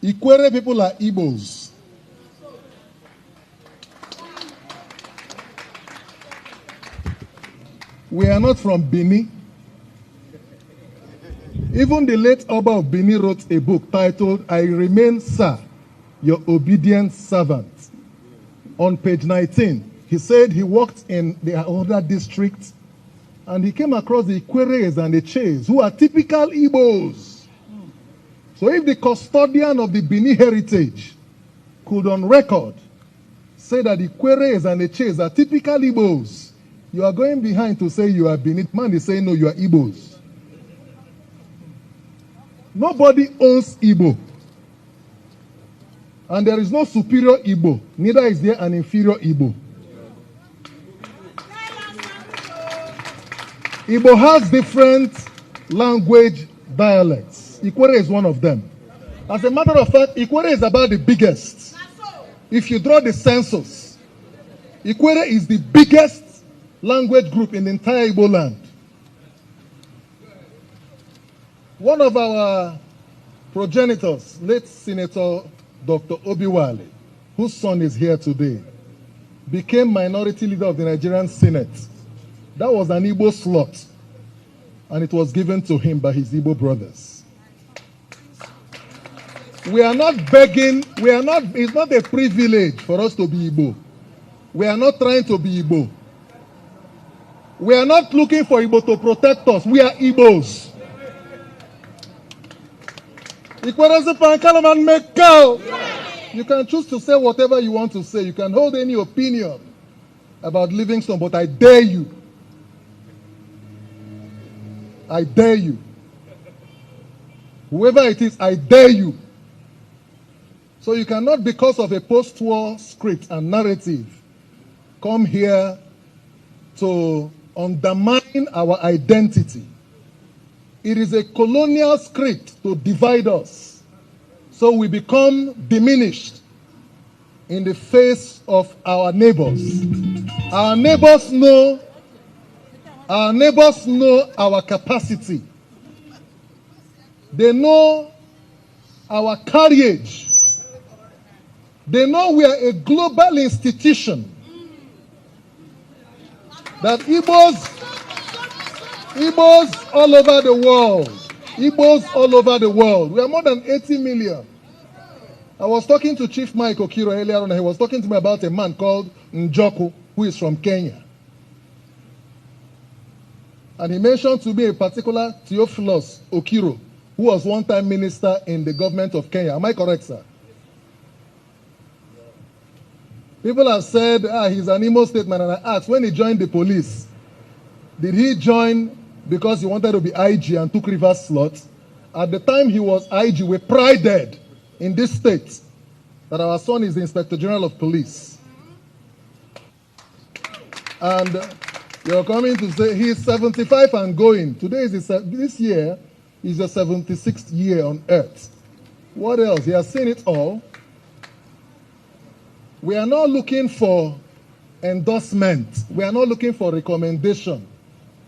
Ikwerre people are Igbos. We are not from Benin. Even the late Oba of Benin wrote a book titled, I Remain, Sir, Your Obedient Servant. On page 19, he said he worked in the other district and he came across the Ikwerres and the Ches, who are typical Igbos. So if the custodian of the Benin heritage could on record say that the Ikwerres and the Ches are typical Igbos, you are going behind to say you are Benin. Man is saying, no, you are Igbos. Nobody owns Igbo. And there is no superior Igbo. Neither is there an inferior Igbo. Igbo has different language dialects. Ikwerre is one of them. As a matter of fact, Ikwerre is about the biggest. If you draw the census, Ikwerre is the biggest language group in the entire Igbo land. One of our progenitors, late Senator Dr. Obiwale, whose son is here today, became minority leader of the Nigerian Senate. That was an Igbo slot, and it was given to him by his Igbo brothers. We are not begging, it's not a privilege for us to be Igbo. We are not trying to be Igbo. We are not looking for Igbo to protect us. We are Igbos. You can choose to say whatever you want to say. You can hold any opinion about Livingstone, but I dare you. I dare you. Whoever it is, I dare you. So you cannot, because of a post-war script and narrative, come here to undermine our identity. It is a colonial script to divide us, so we become diminished in the face of our neighbors. Our neighbors know our capacity. They know our courage. They know we are a global institution. That Igbos all over the world. Igbos all over the world. We are more than 80 million. I was talking to Chief Mike Okiro earlier on, and he was talking to me about a man called Njoku, who is from Kenya. And he mentioned to me a particular Theophilus Okiro, who was one-time minister in the government of Kenya. Am I correct, sir? People have said, he's an Imo State man, and I asked, when he joined the police, did he join because he wanted to be IG and took reverse slots? At the time he was IG, we prided in this state that our son is the Inspector General of Police. And you're coming to say he's 75 and going. This year is the 76th year on earth. What else? He has seen it all. We are not looking for endorsement. We are not looking for recommendation.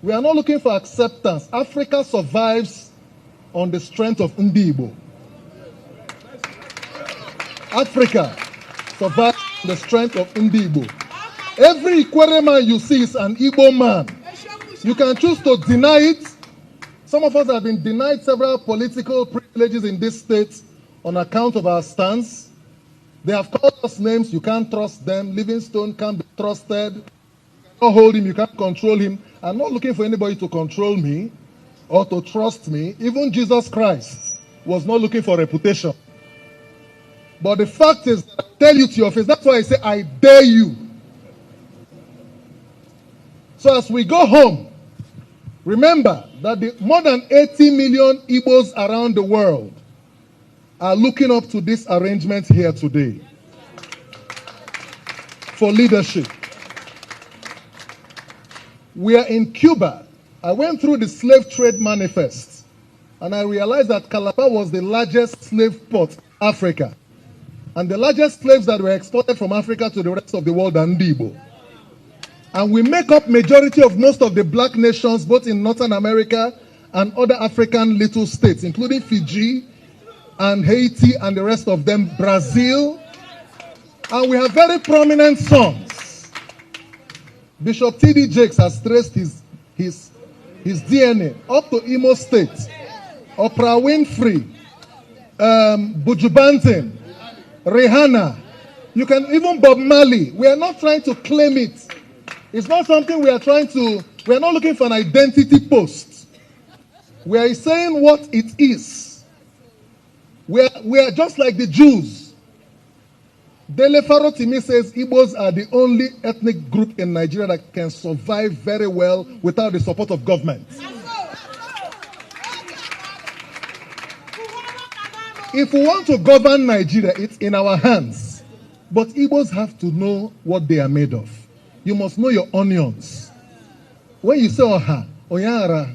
We are not looking for acceptance. Africa survives on the strength of Igbo. Africa survives on the strength of Igbo. Every Ikwerre man you see is an Igbo man. You can choose to deny it. Some of us have been denied several political privileges in this state on account of our stance. They have called us names. You can't trust them. Livingstone can't be trusted. You can't hold him. You can't control him. I'm not looking for anybody to control me or to trust me. Even Jesus Christ was not looking for reputation. But the fact is, I tell you to your face, that's why I say, I dare you. So as we go home, remember that the more than 80 million Igbos around the world are looking up to this arrangement here today for leadership. We are in Cuba. I went through the slave trade manifest, and I realized that Calabar was the largest slave port in Africa. And the largest slaves that were exported from Africa to the rest of the world are Igbo. And we make up majority of most of the black nations, both in Northern America and other African little states, including Fiji, and Haiti and the rest of them, Brazil. And we have very prominent sons. Bishop T.D. Jakes has traced his DNA up to Imo State. Oprah Winfrey, Buju Banton, Rihanna. You can even Bob Marley. We are not trying to claim it. It's not something we are not looking for an identity post. We are saying what it is. We are just like the Jews. Dele Farotimi says Igbos are the only ethnic group in Nigeria that can survive very well without the support of government. If we want to govern Nigeria, it's in our hands. But Igbos have to know what they are made of. You must know your onions. When you say Oha, Oyara,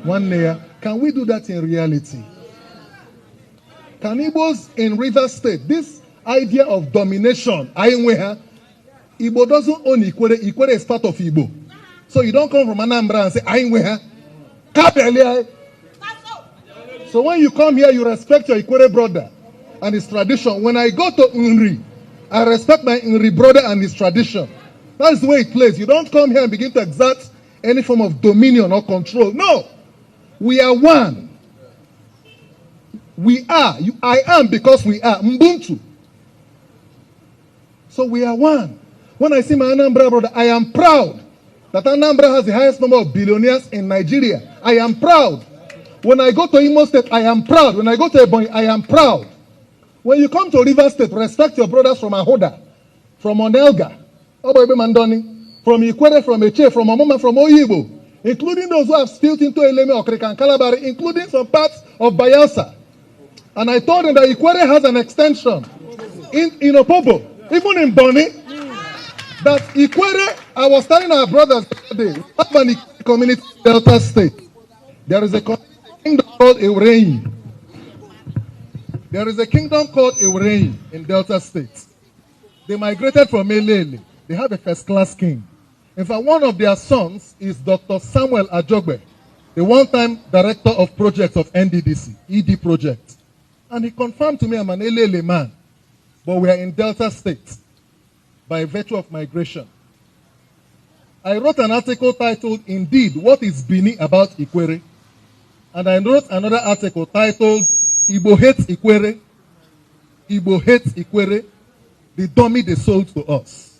Nwanneya, can we do that in reality? Can Igbos in Rivers State, this idea of domination, Igbo doesn't own Ikwerre. Ikwerre is part of Igbo. So you don't come from Anambra and say, so when you come here, you respect your Ikwerre brother and his tradition. When I go to Nri, I respect my Nri brother and his tradition. That's the way it plays. You don't come here and begin to exert any form of dominion or control. No. We are one. We are. I am because we are. Mbuntu. So we are one. When I see my Anambra brother, I am proud that Anambra has the highest number of billionaires in Nigeria. I am proud. When I go to Imo State, I am proud. When I go to Ebonyi, I am proud. When you come to Rivers State, respect your brothers from Ahoda, from Onelga, Oboibe Mandoni, from Ikwerre, from Eche, from Omoma, from Oyibo, including those who have spilled into Eleme, Okrika, and Kalabari, including some parts of Bayelsa. And I told them that Ikwerre has an extension in Opobo, even in Boni, that Ikwerre, I was telling our brothers today, we have an community in Delta State. There is a kingdom called Ikwerre. There is a kingdom called Ikwerre in Delta State. They migrated from Elele. They have a first-class king. In fact, one of their sons is Dr. Samuel Ajogbe, the one-time director of projects of NDDC, ED project. And he confirmed to me I'm an Elele man, but we are in Delta State by virtue of migration. I wrote an article titled, Indeed, What is Bini About Ikwerre? And I wrote another article titled, Igbo Hates Ikwerre. Igbo Hates Ikwerre, the dummy they sold to us.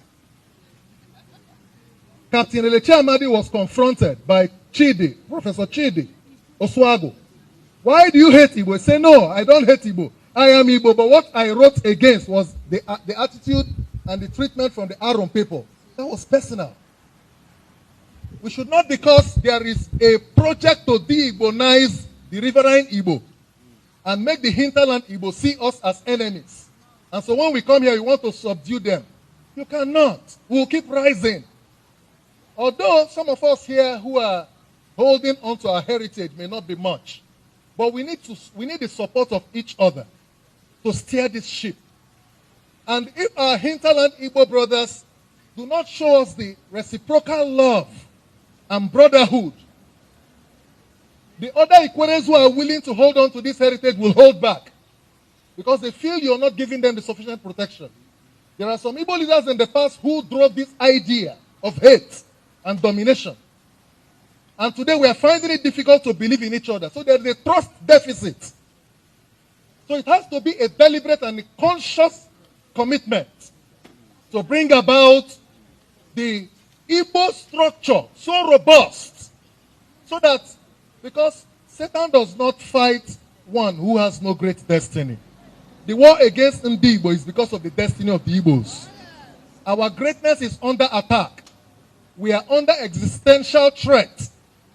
Captain Elechi Amadi was confronted by Chidi, Professor Chidi Oswago. Why do you hate Igbo? Say, no, I don't hate Igbo. I am Igbo, but what I wrote against was the attitude and the treatment from the Aron people. That was personal. We should not, because there is a project to de-Igbonize the riverine Igbo and make the hinterland Igbo see us as enemies. And so when we come here, we want to subdue them. You cannot. We will keep rising. Although some of us here who are holding on to our heritage may not be much, but we need the support of each other to steer this ship. And if our hinterland Igbo brothers do not show us the reciprocal love and brotherhood, the other Ikwerres who are willing to hold on to this heritage will hold back because they feel you're not giving them the sufficient protection. There are some Igbo leaders in the past who drove this idea of hate and domination. And today we are finding it difficult to believe in each other. So there's a trust deficit. So it has to be a deliberate and a conscious commitment to bring about the Igbo structure so robust so that, because Satan does not fight one who has no great destiny. The war against Igbo is because of the destiny of the Igbos. Our greatness is under attack. We are under existential threat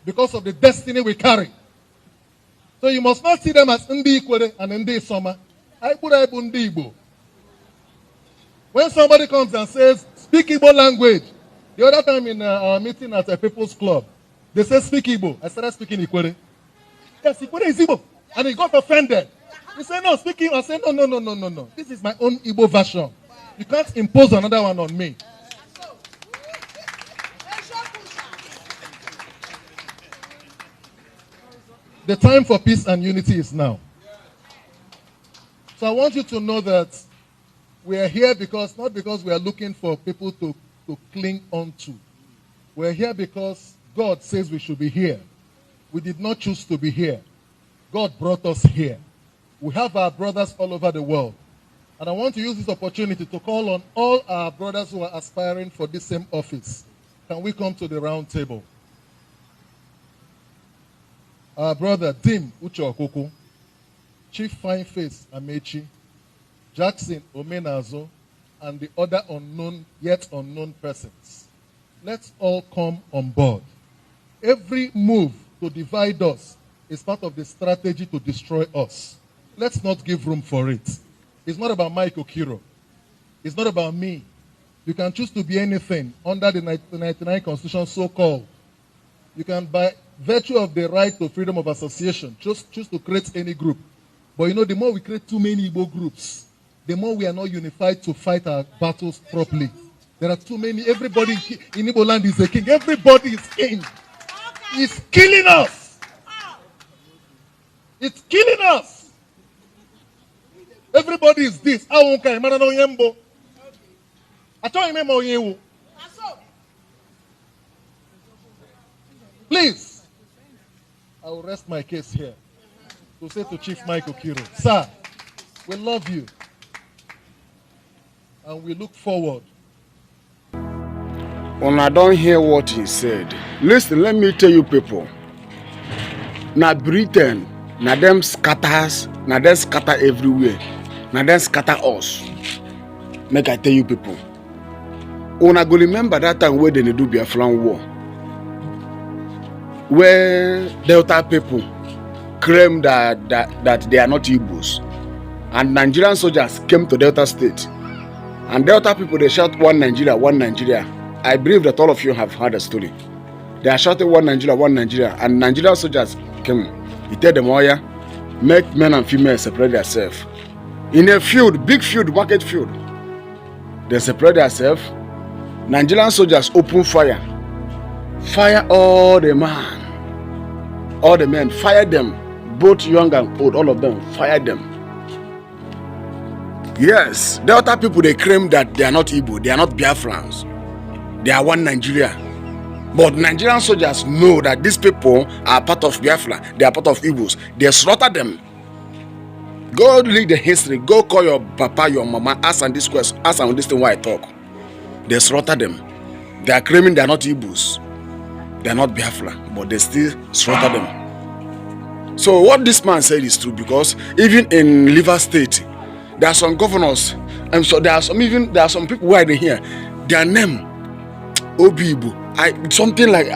because of the destiny we carry. So you must not see them as Ndi Ikwerre and Ndi Soma. Ndi Igbo. When somebody comes and says, speak Igbo language, the other time in our meeting at a People's Club, they said, speak Igbo. I started speaking Ikwerre. Yes, Ikwerre is Igbo. And he got offended. He said, no, speak Igbo. I said, no. This is my own Igbo version. You can't impose another one on me. The time for peace and unity is now. So I want you to know that we are here not because we are looking for people to cling on to. We're here because God says we should be here. We did not choose to be here. God brought us here. We have our brothers all over the world. And I want to use this opportunity to call on all our brothers who are aspiring for this same office. Can we come to the round table? Our brother Dim Uche, Chief Fine Face Amechi, Jackson Omenazo, and the other yet unknown persons. Let's all come on board. Every move to divide us is part of the strategy to destroy us. Let's not give room for it. It's not about Mike Okiro. It's not about me. You can choose to be anything under the 1999 Constitution, so-called. You can, by virtue of the right to freedom of association, choose to create any group. But you know, the more we create too many Igbo groups, the more we are not unified to fight our battles properly. There are too many. Everybody in Igbo land is a king. Everybody is king. It's killing us. It's killing us. Everybody is this. Please, I will rest my case here to say to Chief Mike Okiro, sir, we love you and we look forward. When I don't hear what he said, listen, let me tell you people. Now Britain, now them scatters, now them scatter everywhere. Now them scatter us. Make I tell you people. When I go remember that time where they do Biafran war, where Delta people claim that they are not Igbos, and Nigerian soldiers came to Delta State, and Delta people they shout one Nigeria, one Nigeria. I believe that all of you have heard the story. They are shouting one Nigeria, and Nigerian soldiers came. He tell them, oh yeah, make men and females separate themselves. In a field, big field, market field, they separate themselves. Nigerian soldiers open fire. Fire all the men, fire them, both young and old, all of them, fire them. Yes, Delta people, they claim that they are not Igbo, they are not Biafrans. They are one Nigeria. But Nigerian soldiers know that these people are part of Biafra, they are part of Igbos. They slaughter them. Go read the history, go call your papa, your mama, ask on this question, ask on this thing why I talk. They slaughter them. They are claiming they are not Igbos. They are not Biafra, but they still slaughter them. So what this man said is true, because even in Rivers State, there are some governors, and so there are some people who are here. Their name, Obibo, something like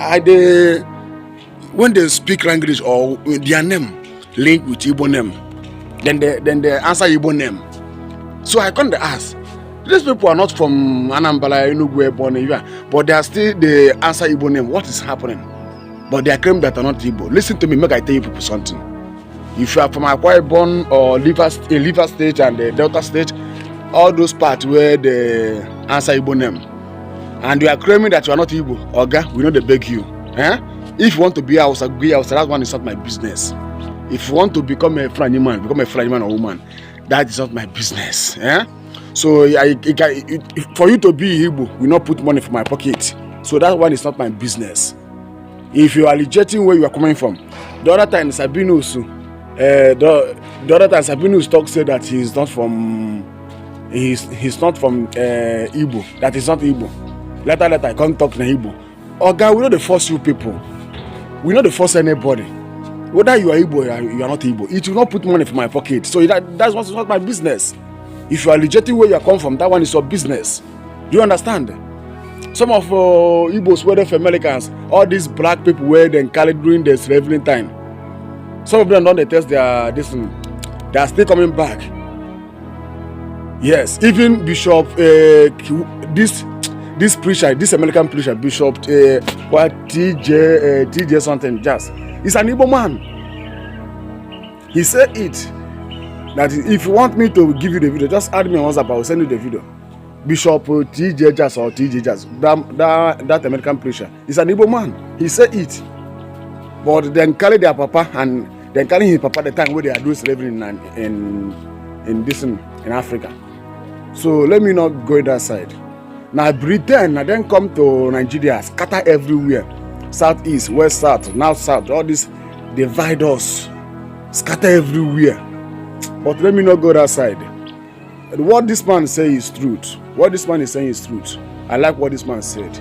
when they speak language or their name linked with Igbo name, then they answer Igbo name. So I come to ask. These people are not from Anambra, Enugu, Ebonyi, but they are still the answer Igbo name. What is happening? But they are claiming that are not Igbo. Listen to me, make I tell you people something. If you are from Ikwerre or Rivers State and the Delta State, all those parts where they answer Igbo name, and you are claiming that you are not Igbo, Oga, we know they beg you. If you want to be Hausa, that one is not my business. If you want to become a Fulani man or woman, that is not my business. So for you to be Igbo, we not put money for my pocket. So that one is not my business. If you are rejecting where you are coming from, the other time Sabinus talk said that he's not from Igbo. That is not Igbo. Later I can't talk in Igbo. Oh God, we know the force you people. We know the force anybody. Whether you are Igbo or you are not Igbo, it will not put money for my pocket. So that's not my business. If you are rejecting where you come from, that one is your business. Do you understand? Some of Igbos, whether for Americans, all these black people where they carried during the slavery time, some of them don't test their destiny. They are still coming back. Yes, even Bishop, this American preacher, Bishop, TJ something, just, he's an Igbo man. He said it. That if you want me to give you the video, just add me on WhatsApp. I will send you the video. Bishop TJ Jazz or TJ Jazz, that American preacher, is an Igbo man. He said it. But then carry their papa and then carry his papa the time where they are doing slavery in in Africa. So let me not go that side. Now Britain, and then come to Nigeria, scatter everywhere. Southeast, west, south, north, south, all this divide us, scatter everywhere. But let me not go that side. What this man says is truth. What this man is saying is truth. I like what this man said.